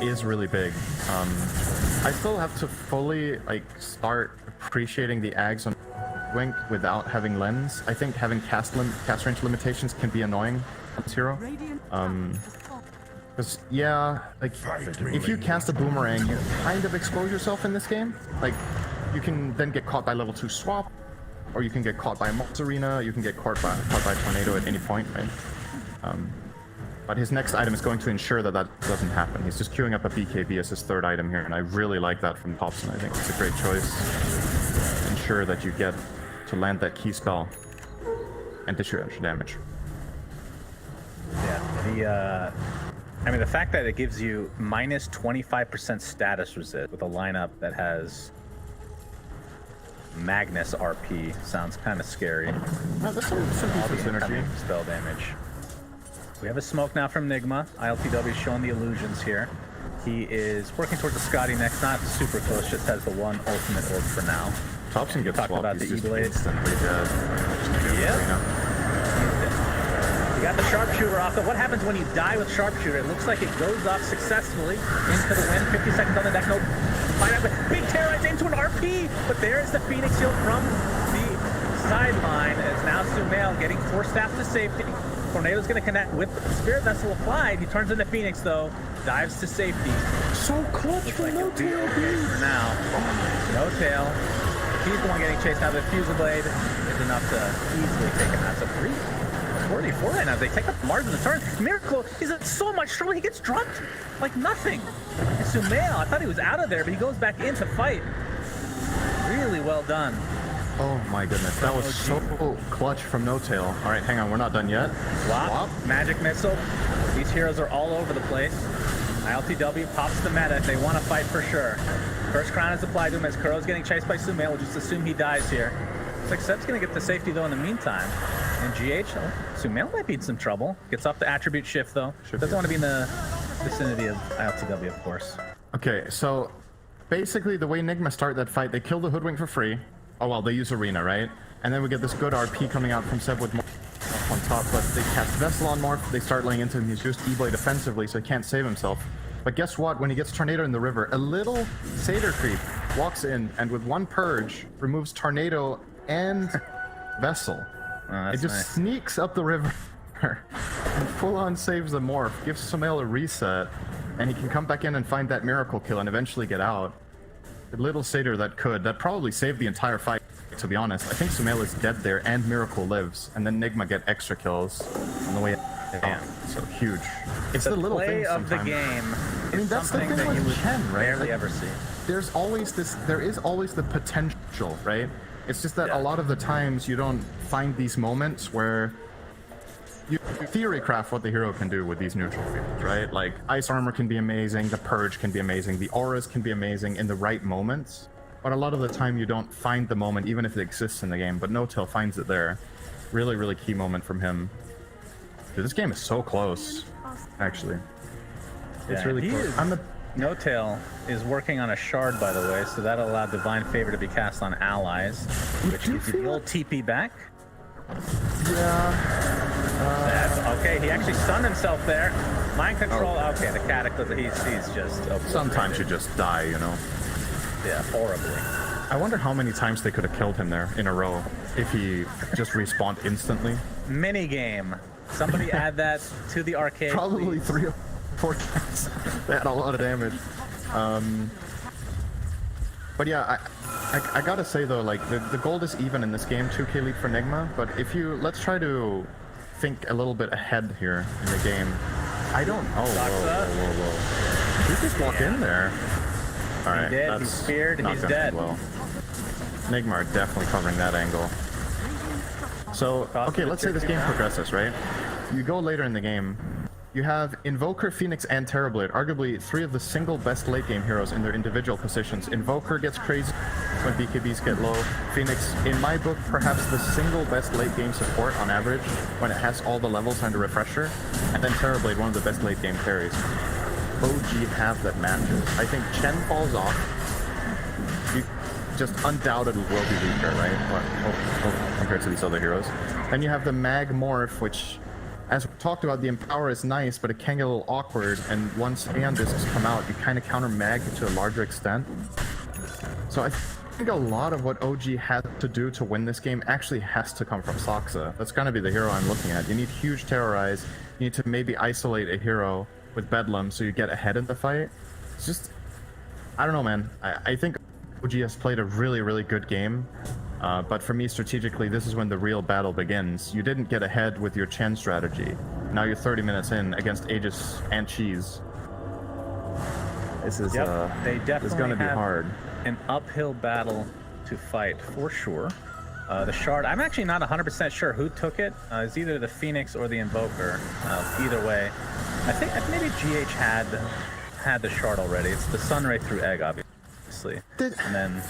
is really big. I still have to fully like start appreciating the ags on Wink without having lens. I think having cast range limitations can be annoying on this hero. Because yeah, like if you cast a boomerang, you kind of expose yourself in this game. Like you can then get caught by level 2 swap, or you can get caught by a Moss Arena, you can get caught by tornado at any point, right? But his next item is going to ensure that that doesn't happen. He's just queuing up a BKB as his third item here, and I really like that from Thompson. I think it's a great choice. Ensure that you get to land that key spell and dish your extra damage. Yeah, I mean, the fact that it gives you minus 25% status resist with a lineup that has Magnus RP sounds kind of scary. No, that's some decent synergy. Spell damage. We have a smoke now from NIGMA. ILTW showing the illusions here. He is working towards the Scotty next, not super close, just has the one ultimate orb for now. Thompson gets talked swapped, about the he's just E-Blade. instantly dead. Yep. You got the sharpshooter off. What happens when you die with sharpshooter? It looks like it goes off successfully into the wind. 50 seconds on the deck. No, find out, but big terrorize into an RP. But there is the Phoenix Shield from the sideline. As now Sumail getting forced out to safety. Tornado's going to connect with the Spirit Vessel applied. He turns into Phoenix though, dives to safety. So clutch for no tail. Okay for now. No tail. He's the one getting chased out. The Fusion Blade is enough to easily take him out. So 344 right now. They take up the margin of the turn. Miracle is in so much trouble. He gets dropped like nothing. And Sumail, I thought he was out of there, but he goes back in to fight. Really well done. Oh my goodness, that was so clutch from No Tail. All right, hang on, we're not done yet. Wop, magic missile. These heroes are all over the place. ILTW pops the meta. They want to fight for sure. First crown is applied to him as Kuro's getting chased by Sumail. We'll just assume he dies here. Looks like Seb's going to get the safety though in the meantime. And GH, Sumail might be in some trouble. Gets off the attribute shift though. Doesn't want to be in the vicinity of ILTW, of course. Okay, so basically the way NIGMA start that fight, they kill the Hoodwink for free. Oh well, they use Arena, right? And then we get this good RP coming out from Seb with Morph on top, but they cast Vessel on Morph, they start laying into him, he's used E-Blade defensively, so he can't save himself. But guess what? When he gets Tornado in the river, a little Satyr creep walks in, and with one Purge, removes Tornado and Vessel. It just sneaks up the river, and full-on saves the Morph, gives Sumail a reset, and he can come back in and find that miracle kill and eventually get out. The little Satyr that probably saved the entire fight, to be honest. I think Sumail is dead there and Miracle lives, and then NIGMA get extra kills on the way out. So huge. It's the little things of the sometimes. game. I mean, that's the thing that with you would Chen, right? rarely Like, ever see. there is always the potential, right? It's just that a lot of the times you don't find these moments where you theory craft what the hero can do with these neutral fields, right? Like Ice Armor can be amazing, the Purge can be amazing, the Auras can be amazing in the right moments, but a lot of the time you don't find the moment even if it exists in the game, but No Tail finds it there. Really, really key moment from him. Dude, this game is so close, actually. It's really close. No Tail is working on a shard, by the way, so that'll allow Divine Favor to be cast on allies, which gives you the old TP back. Yeah. Okay, he actually stunned himself there. Mind control. Okay, the Cataclysm. He's just. Sometimes you just die, you know. Yeah, horribly. I wonder how many times they could have killed him there in a row if he just respawned instantly. Mini game. Somebody add that to the arcade. Probably please. 3 or 4 times. They had a lot of damage. But yeah, I gotta say though, like the gold is even in this game, 2k lead for NIGMA. But if let's try to think a little bit ahead here in the game. I don't. Oh, whoa! He just walked in there. All right, he did. that's he's speared. not He's gonna dead. end well. NIGMA are definitely covering that angle. So okay, let's say this game progresses, right? You go later in the game. You have Invoker, Phoenix, and Terrorblade, arguably 3 of the single best late game heroes in their individual positions. Invoker gets crazy when BKBs get low. Phoenix, in my book, perhaps the single best late game support on average when it has all the levels and a refresher. And then Terrorblade, one of the best late game carries. OG have that matches. I think Chen falls off. just undoubtedly will be weaker, right? Compared to these other heroes. Then you have the Mag Morph, which, as we talked about, the Empower is nice, but it can get a little awkward, and once Aeon Discs come out, you kind of counter Mag to a larger extent. So I think a lot of what OG has to do to win this game actually has to come from Soxa. That's going to be the hero I'm looking at. You need huge Terrorize, you need to maybe isolate a hero with Bedlam so you get ahead in the fight. It's just, I don't know, man. I think OG has played a really, really good game. But for me, strategically, this is when the real battle begins. You didn't get ahead with your Chen strategy. Now you're 30 minutes in against Aegis and Cheese. This is they definitely going to be hard. An uphill battle to fight for sure. The shard, I'm actually not 100% sure who took it. It's either the Phoenix or the Invoker. Either way, I think maybe GH had the shard already. It's the Sunray through Egg, obviously. And then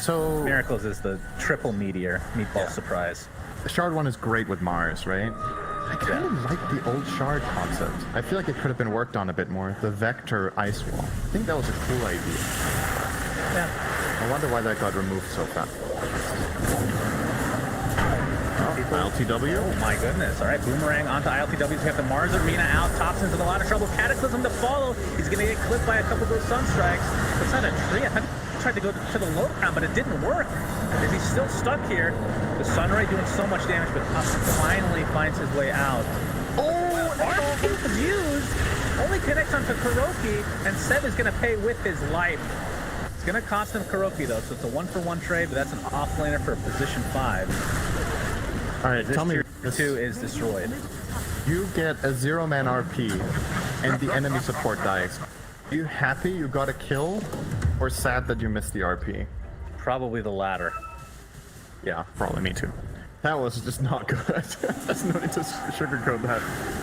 Miracles is the triple meatball surprise. The shard one is great with Mars, right? I kind of like the old shard concept. I feel like it could have been worked on a bit more. The Vector Ice Wall. I think that was a cool idea. Yeah. I wonder why that got removed so fast. ILTW. Oh my goodness. All right, Boomerang onto ILTWs. We have the Mars Arena out. Thompson's in a lot of trouble. Cataclysm to follow. He's going to get clipped by a couple of those Sunstrikes. It's not a tree. I thought he tried to go to the low ground, but it didn't work. Because he's still stuck here. The Sunray doing so much damage, but Thompson finally finds his way out. Oh, RP was used. Only connects onto Kuroki, and Seb is going to pay with his life. It's going to cost him Kuroki, though, so it's a 1-for-1 trade, but that's an offlaner for position 5. All right, tell me. This 2 is destroyed. You get a 0-man RP, and the enemy support dies. Are you happy you got a kill, or sad that you missed the RP? Probably the latter. Yeah, probably me too. That was just not good. There's no need to sugarcoat that.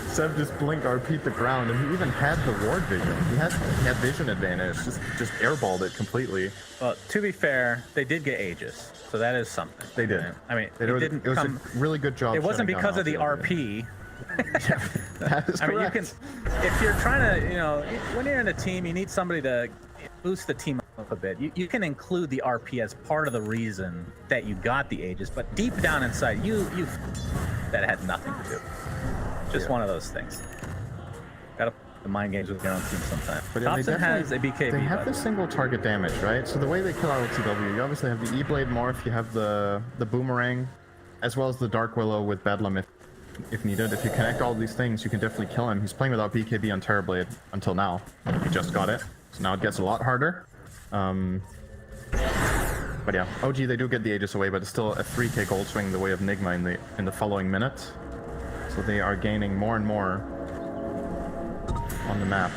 Seb just blinked RP'd the ground, and he even had the ward vision. He had vision advantage, just airballed it completely. Well, to be fair, they did get Aegis, so that is something. They did. I mean, it was a really good job. It wasn't because of the RP. Yeah, that is correct. I mean, you can, if you're trying to, when you're in a team, you need somebody to boost the team up a bit. You can include the RP as part of the reason that you got the Aegis, but deep down inside, you that had nothing to do. Just one of those things. Gotta play the mind games with your own team sometimes. But Thompson has a BKB. They have the single target damage, right? So the way they kill LTW, you obviously have the E-Blade Morph, you have the Boomerang, as well as the Dark Willow with Bedlam if needed. If you connect all these things, you can definitely kill him. He's playing without BKB on Terrorblade until now. He just got it. So now it gets a lot harder. But yeah, OG, they do get the Aegis away, but it's still a 3k gold swing the way of NIGMA in the following minute. So they are gaining more and more on the map.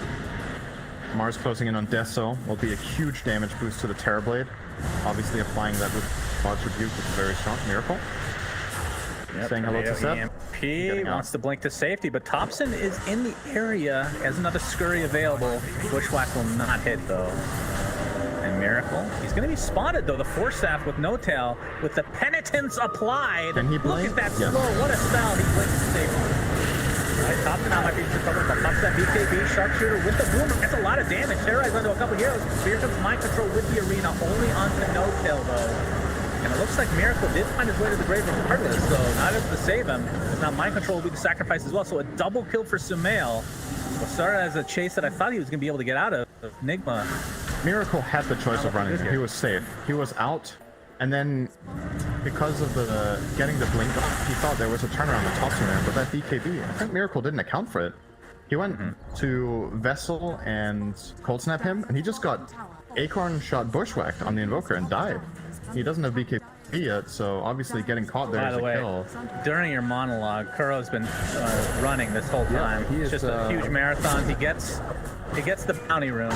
Mars closing in on Deso will be a huge damage boost to the Terrorblade. Obviously applying that with God's Rebuke, which is very strong. Miracle. Yep, saying hello to Seb. EMP wants to blink to safety, but Thompson is in the area. Has another Scurry available. Bushwhack will not hit, though. And Miracle, he's going to be spotted, though. The Force Staff with no tail, with the Penitence applied. Can he blink? Look at that Yes. slow. What a spell. He blinks to safety. Right, Thompson now might be recovered, but Thompson BKB, Sharpshooter with the Boomer. That's a lot of damage. Terrorize onto a couple heroes. Here comes Mind Control with the Arena, only onto no tail, though. And it looks like Miracle did find his way to the grave regardless, so not able to save him. Now Mind Control will be the sacrifice as well, so a double kill for Sumail. What started as a chase that I thought he was going to be able to get out of. NIGMA. Miracle had the choice of running. He was safe. He was out, and then because of the getting the blink off, he thought there was a turnaround on top of him, but that BKB, I think Miracle didn't account for it. He went to Vessel and Cold Snap him, and he just got Acorn shot Bushwhacked on the Invoker and died. He doesn't have BKB yet, so obviously getting caught there is a kill. During your monologue, Kuro's been running this whole time. He is just a huge marathon. He gets the bounty room.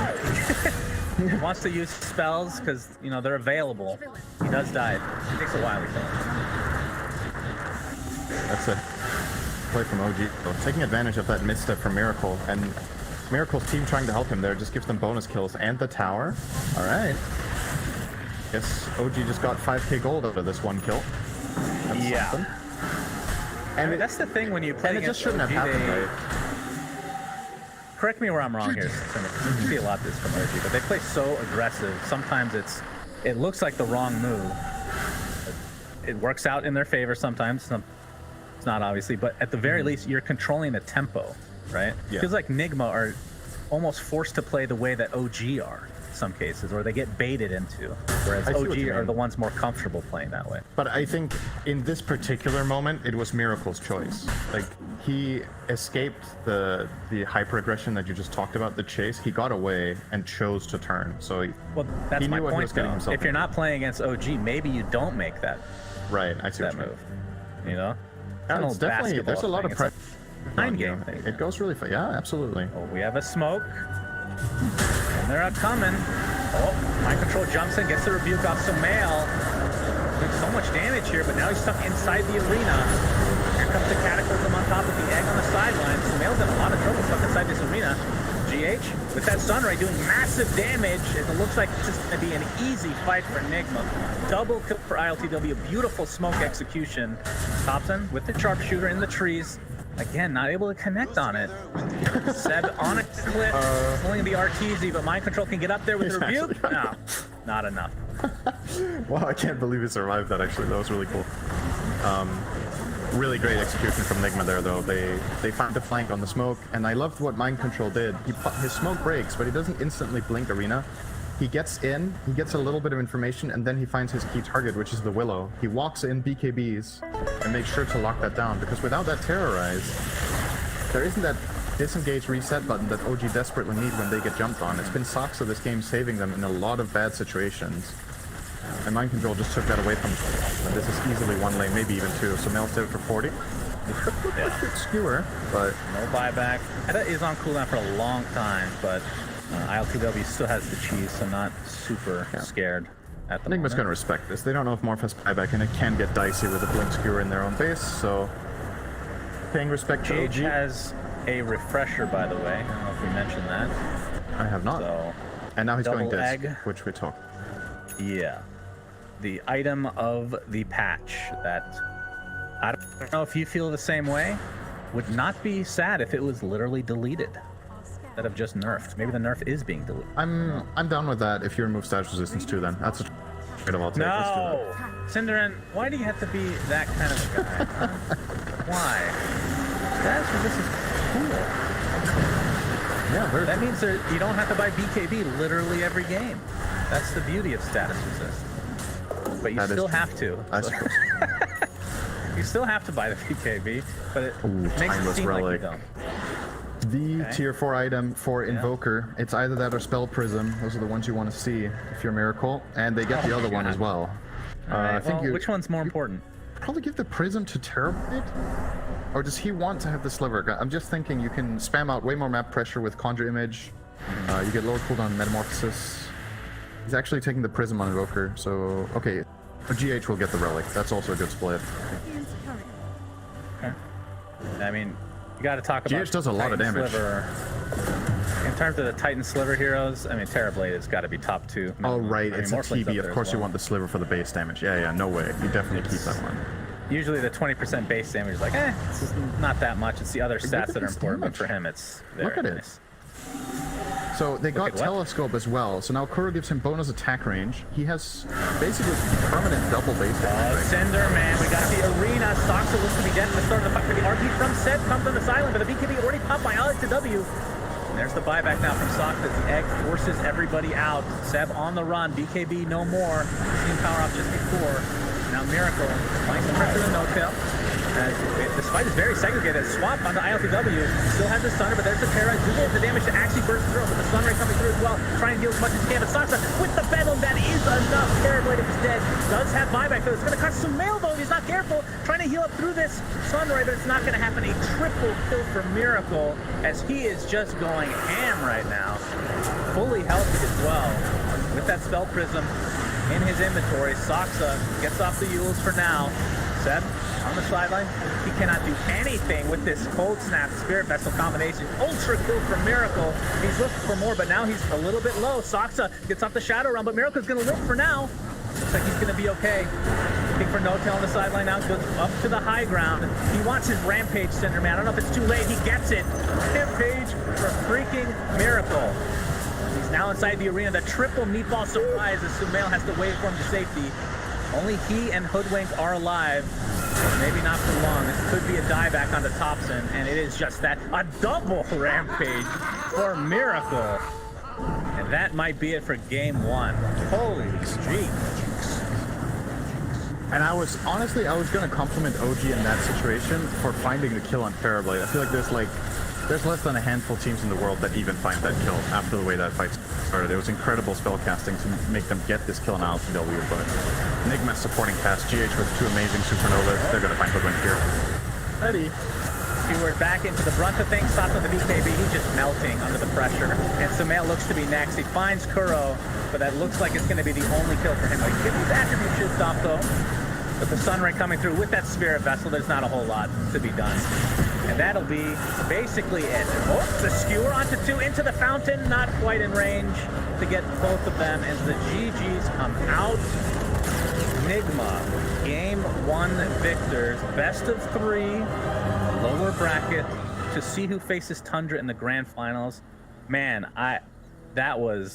He wants to use spells because they're available. He does die. It takes a while to kill him. That's a play from OG. So taking advantage of that misstep from Miracle, and Miracle's team trying to help him there just gives them bonus kills and the tower. All right. Guess OG just got 5k gold out of this one kill. That's something. And that's the thing when you play and it just shouldn't have happened, right? Correct me where I'm wrong here. You see a lot of this from OG, but they play so aggressive. Sometimes it's it looks like the wrong move. It works out in their favor sometimes. It's not obviously, but at the very least, you're controlling the tempo, right? Yeah. Feels like NIGMA are almost forced to play the way that OG are in some cases, or they get baited into, whereas I see what OG you are mean. the ones more comfortable playing that way. But I think in this particular moment, it was Miracle's choice. Like, he escaped the hyper aggression that you just talked about, the chase. He got away and chose to turn. So Well, that's he my knew what he point, was getting though. himself If you're not playing against OG, maybe you don't make that right. I see that what you move. mean. You know? Yeah, an it's old definitely there's a basketball lot of thing. pressure. It's a mind game thing. It goes really fast. Yeah, absolutely. Oh, we have a smoke. And they're coming. Oh, mind control jumps in, gets the rebuke off Sumail. Doing so much damage here, but now he's stuck inside the arena. Here comes the Cataclysm on top of the egg on the sideline. Sumail's in a lot of trouble stuck inside this arena. GH with that Sunray doing massive damage. It looks like it's just going to be an easy fight for NIGMA. Double kill for ILTW. Beautiful smoke execution. Thompson with the sharpshooter in the trees. Again, not able to connect on it. Seb on a clip, pulling the RTZ, but mind control can get up there with the rebuke. No, not enough. Wow, I can't believe he survived that. Actually, that was really cool. Really great execution from NIGMA there, though. They found the flank on the smoke, and I loved what mind control did. His smoke breaks, but he doesn't instantly blink arena. He gets in, he gets a little bit of information, and then he finds his key target, which is the Willow. He walks in BKBs and makes sure to lock that down, because without that terrorize, there isn't that disengage reset button that OG desperately need when they get jumped on. It's been Soxa this game saving them in a lot of bad situations. And mind control just took that away from them. And this is easily one lane, maybe even two. So Mel's did it for 40. Yeah. Skewer, but No buyback. That is on cooldown for a long time, but ILTW still has the cheese, so not super scared at the NIGMA's moment. going to respect this. They don't know if Morph has buyback, and it can get dicey with a blink skewer in their own base, so paying respect to GH OG. has a refresher, by the way. I don't know if we mentioned that. I have not. So, And now he's going double disc, egg. which we talked. yeah. The item of the patch that, I don't know if you feel the same way, would not be sad if it was literally deleted instead of just nerfed. Maybe the nerf is being deleted. I'm down with that if you remove status resistance too, then. That's a trade of all take. Let's do No! Cinderin, why do you have to be that kind of a guy? Huh? Why? Status resistance is cool. that. Yeah, very That means that you don't have to buy BKB literally every game. That's the beauty of status resist. But you That is still true. have to. I So- suppose. you still have to buy the BKB, but it Ooh, makes it Timeless seem like Relic. you don't. The Okay. tier 4 item for Invoker, it's either that or Spell Prism. Those are the ones you want to see if you're Miracle. And they get the Oh other my one God. as well. Alright, I think well, you which one's more important? probably give the Prism to Terrorblade? Or does he want to have the Sliver? I'm just thinking you can spam out way more map pressure with Conjure Image. You get lower cooldown Metamorphosis. He's actually taking the Prism on Invoker, so... Okay, GH will get the Relic. That's also a good split. Okay. I mean, you got to talk about GH does a lot of Titan damage. Sliver. In terms of the Titan Sliver heroes, I mean, Terrorblade has got to be top 2. Oh, right, I mean, it's a Morphling's up TB. there Of course as you well. want the Sliver for the base damage. Yeah, no way. You definitely keep that one. Usually the 20% base damage is like, it's just not that much. It's the other Look stats at that are this important, but damage. for him, it's very Look at it. nice. So they got at what? Telescope as well. So now Kuro gives him bonus attack range. He has basically permanent double base damage. Cinder, man, we got the arena. Soxa looks to be dead at the start of the fight for the RP from Seb comes on the silent, but the BKB already popped by Alex to W. And there's the buyback now from Soxa as the egg forces everybody out. Seb on the run, BKB no more. Seen power off just before. Now Miracle finds some pressure in no-tail. This fight is very segregated. Swap onto ILTW. Still has the stunner, but there's the terrorize. Google the damage to actually burst through, but the stunner coming through as well. Trying to deal as much as he can. But Soxa with the Bedlam, that is enough. Terrorblade is dead. Does have buyback, though. It's going to cost some mail, though, if he's not careful. Trying to heal up through this Sunray, but it's not going to happen. A triple kill for Miracle, as he is just going ham right now. Fully healthy as well. With that Spell Prism in his inventory, Soxa gets off the Yules for now. Seb on the sideline. He cannot do anything with this Cold Snap Spirit Vessel combination. Ultra kill for Miracle. He's looking for more, but now he's a little bit low. Soxa gets off the Shadow Run, but Miracle's going to live for now. Looks like he's going to be okay. Looking for No-Tail on the sideline now. Goes up to the high ground. He wants his Rampage, Cinder Man. I don't know if it's too late. He gets it. Rampage for freaking Miracle. He's He's now inside the arena. The triple meatball surprise as Sumail has to wait for him to safety. Only he and Hoodwink are alive. But maybe not for long. This could be a dieback onto Thompson, and it is just that. A double rampage for Miracle. And that might be it for game one. Holy street. And I was gonna compliment OG in that situation for finding the kill on Terrorblade. I feel like there's less than a handful of teams in the world that even find that kill after the way that fight started. It was incredible spellcasting to make them get this kill on LCW, but NIGMA supporting cast, GH with 2 amazing supernovas. They're gonna find Hoodwink here. Ready. We're back into the brunt of things. Stops with the BKB. He's just melting under the pressure. And Sumail looks to be next. He finds Kuro, but that looks like it's going to be the only kill for him. Like, get these attribute should stop though. With the Sunray coming through with that Spirit Vessel, there's not a whole lot to be done. And that'll be basically it. Oh, the skewer onto 2 into the fountain. Not quite in range to get both of them as the GGs come out. NIGMA, game 1 victors, best of 3, lower bracket to see who faces Tundra in the grand finals. Man, that was